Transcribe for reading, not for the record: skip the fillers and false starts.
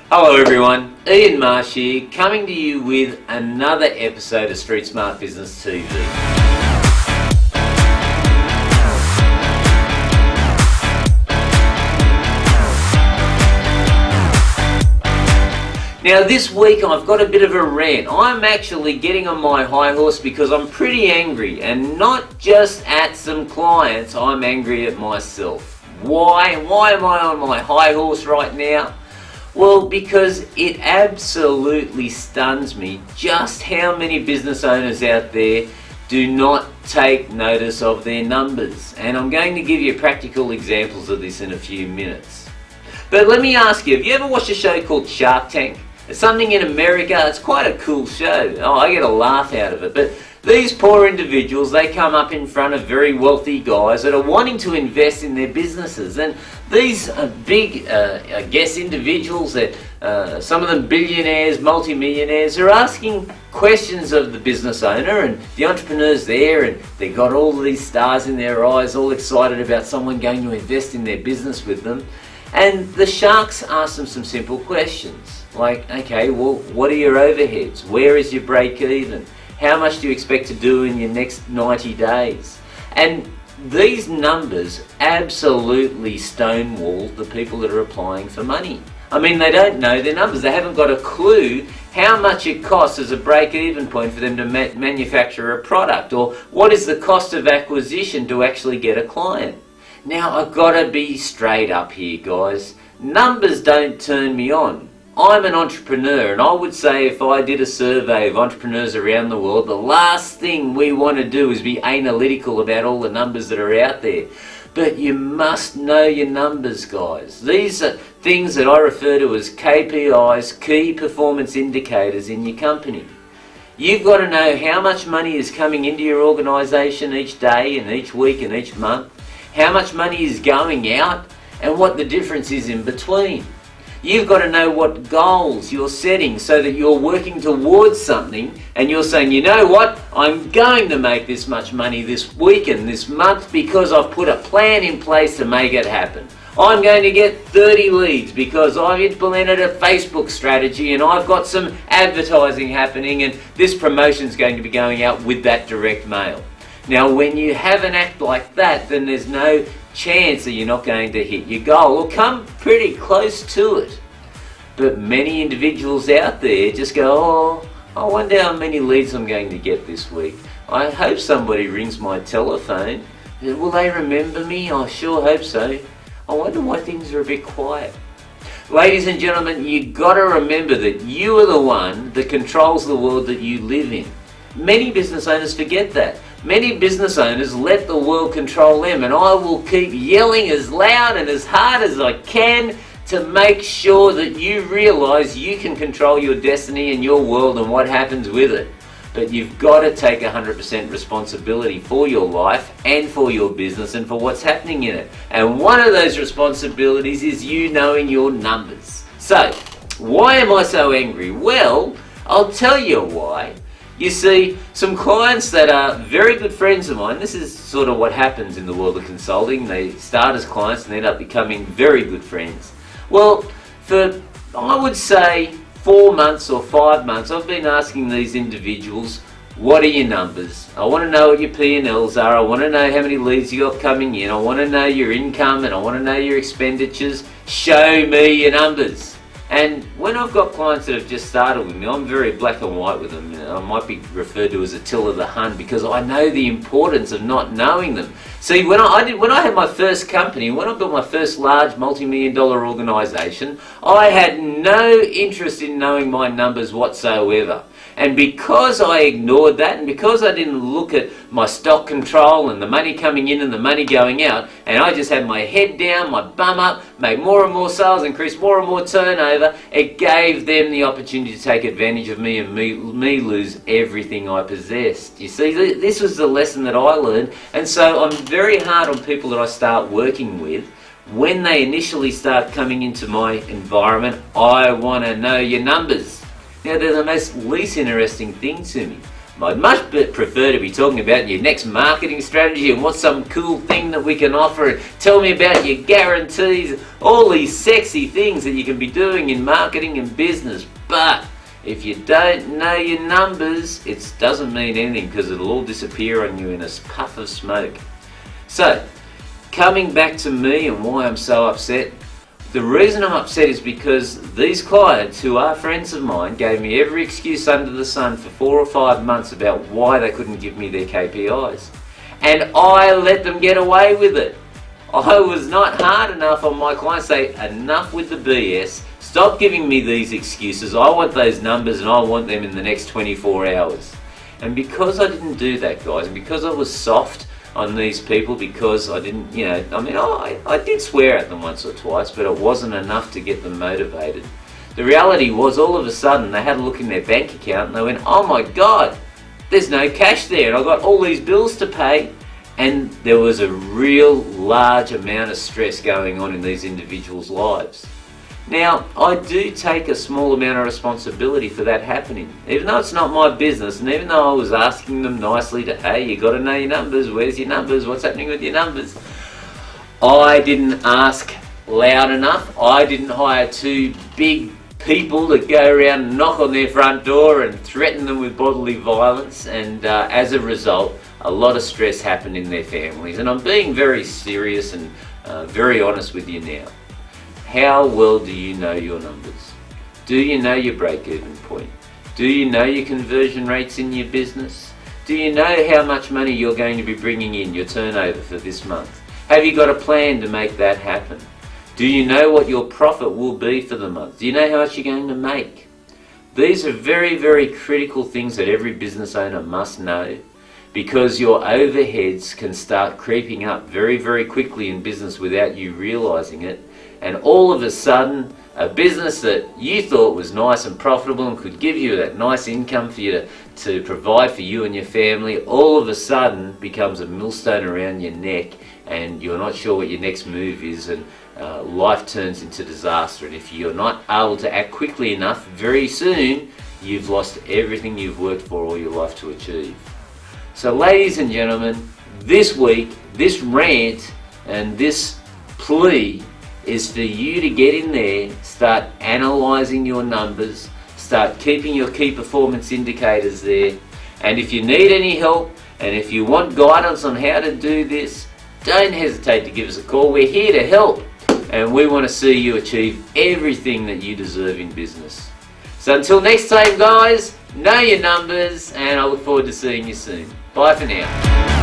Hello everyone, Ian Marsh here, coming to you with another episode of Streetsmart Business TV. Now this week I've got a bit of a rant. I'm actually getting on my high horse because I'm pretty angry, and not just at some clients, I'm angry at myself. Why? Why am I on my high horse right now? Well, because it absolutely stuns me just how many business owners out there do not take notice of their numbers. And I'm going to give you practical examples of this in a few minutes. But let me ask you, have you ever watched a show called Shark Tank? It's something in America. It's quite a cool show. Oh, I get a laugh out of it. But these poor individuals, they come up in front of very wealthy guys that are wanting to invest in their businesses. And these big, individuals that, some of them billionaires, multimillionaires, are asking questions of the business owner, and the entrepreneur's there, and they've got all these stars in their eyes, all excited about someone going to invest in their business with them. And the sharks ask them some simple questions, like, okay, well, what are your overheads? Where is your break even? How much do you expect to do in your next 90 days? And these numbers absolutely stonewall the people that are applying for money. I mean, they don't know their numbers. They haven't got a clue how much it costs as a break-even point for them to manufacture a product, or what is the cost of acquisition to actually get a client. Now, I've got to be straight up here, guys. Numbers don't turn me on. I'm an entrepreneur, and I would say if I did a survey of entrepreneurs around the world, the last thing we want to do is be analytical about all the numbers that are out there. But you must know your numbers, guys. These are things that I refer to as KPIs, key performance indicators in your company. You've got to know how much money is coming into your organisation each day and each week and each month, how much money is going out, and what the difference is in between. You've got to know what goals you're setting so that you're working towards something, and you're saying, you know what, I'm going to make this much money this week and this month because I've put a plan in place to make it happen. I'm going to get 30 leads because I've implemented a Facebook strategy and I've got some advertising happening, and this promotion's going to be going out with that direct mail. Now, when you have an act like that, then there's no chance that you're not going to hit your goal or come pretty close to it. But many individuals out there just go, oh, I wonder how many leads I'm going to get this week. I hope somebody rings my telephone. Will they remember me? I sure hope so. I wonder why things are a bit quiet. Ladies and gentlemen, you've got to remember that you are the one that controls the world that you live in. Many business owners forget that. Many business owners let the world control them, and I will keep yelling as loud and as hard as I can to make sure that you realise you can control your destiny and your world and what happens with it. But you've got to take 100% responsibility for your life and for your business and for what's happening in it. And one of those responsibilities is you knowing your numbers. So, why am I so angry? Well, I'll tell you why. You see, some clients that are very good friends of mine, this is sort of what happens in the world of consulting. They start as clients and end up becoming very good friends. Well, for, I would say, 4 months or 5 months, I've been asking these individuals, what are your numbers? I want to know what your P&Ls are. I want to know how many leads you got coming in. I want to know your income, and I want to know your expenditures. Show me your numbers. And when I've got clients that have just started with me, I'm very black and white with them. I might be referred to as Attila the Hun because I know the importance of not knowing them. See, when I had my first company, when I built my first large multi-million-dollar organisation, I had no interest in knowing my numbers whatsoever. And because I ignored that, and because I didn't look at my stock control and the money coming in and the money going out, and I just had my head down, my bum up, made more and more sales, increased more and more turnover, it gave them the opportunity to take advantage of me and me lose everything I possessed. You see, this was the lesson that I learned, and so I'm very hard on people that I start working with. When they initially start coming into my environment, I want to know your numbers. Now, they're the most least interesting thing to me. I'd much prefer to be talking about your next marketing strategy and what's some cool thing that we can offer. And tell me about your guarantees, all these sexy things that you can be doing in marketing and business. But if you don't know your numbers, it doesn't mean anything, because it'll all disappear on you in a puff of smoke. So, coming back to me and why I'm so upset. The reason I'm upset is because these clients, who are friends of mine, gave me every excuse under the sun for 4 or 5 months about why they couldn't give me their KPIs. And I let them get away with it. I was not hard enough on my clients. Say, enough with the BS. Stop giving me these excuses. I want those numbers and I want them in the next 24 hours. And because I didn't do that, guys, and because I was soft on these people, because I didn't, I did swear at them once or twice, but it wasn't enough to get them motivated. The reality was, all of a sudden they had a look in their bank account and they went, oh my God, there's no cash there, and I got all these bills to pay. And there was a real large amount of stress going on in these individuals' lives. Now, I do take a small amount of responsibility for that happening, even though it's not my business, and even though I was asking them nicely to, hey, you got to know your numbers, where's your numbers, what's happening with your numbers? I didn't ask loud enough. I didn't hire 2 big people to go around and knock on their front door and threaten them with bodily violence, and as a result, a lot of stress happened in their families. And I'm being very serious and very honest with you now. How well do you know your numbers? Do you know your break-even point? Do you know your conversion rates in your business? Do you know how much money you're going to be bringing in, your turnover for this month? Have you got a plan to make that happen? Do you know what your profit will be for the month? Do you know how much you're going to make? These are very, very critical things that every business owner must know, because your overheads can start creeping up very, very quickly in business without you realizing it. And all of a sudden, a business that you thought was nice and profitable and could give you that nice income for you to provide for you and your family, all of a sudden becomes a millstone around your neck, and you're not sure what your next move is, and life turns into disaster. And if you're not able to act quickly enough, very soon you've lost everything you've worked for all your life to achieve. So ladies and gentlemen, this week, this rant and this plea is for you to get in there, start analysing your numbers, start keeping your key performance indicators there. And if you need any help, and if you want guidance on how to do this, don't hesitate to give us a call. We're here to help, and we want to see you achieve everything that you deserve in business. So until next time, guys, know your numbers, and I look forward to seeing you soon. Bye for now.